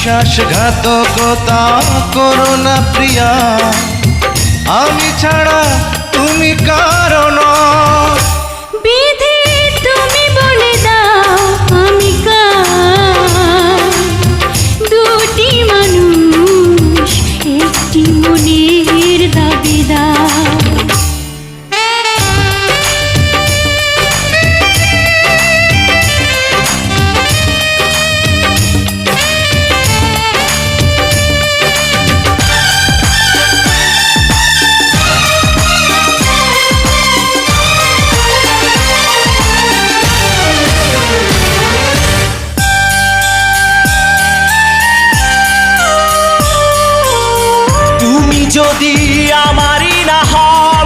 বিশ্বাসঘাতকতা করো না প্রিয়া, আমি ছাড়া তুমি কারণ। বিধি তুমি বলে দাও আমি কার, দুটি মানুষ একটি মনের দাবিদার। যদি আমারই না হয়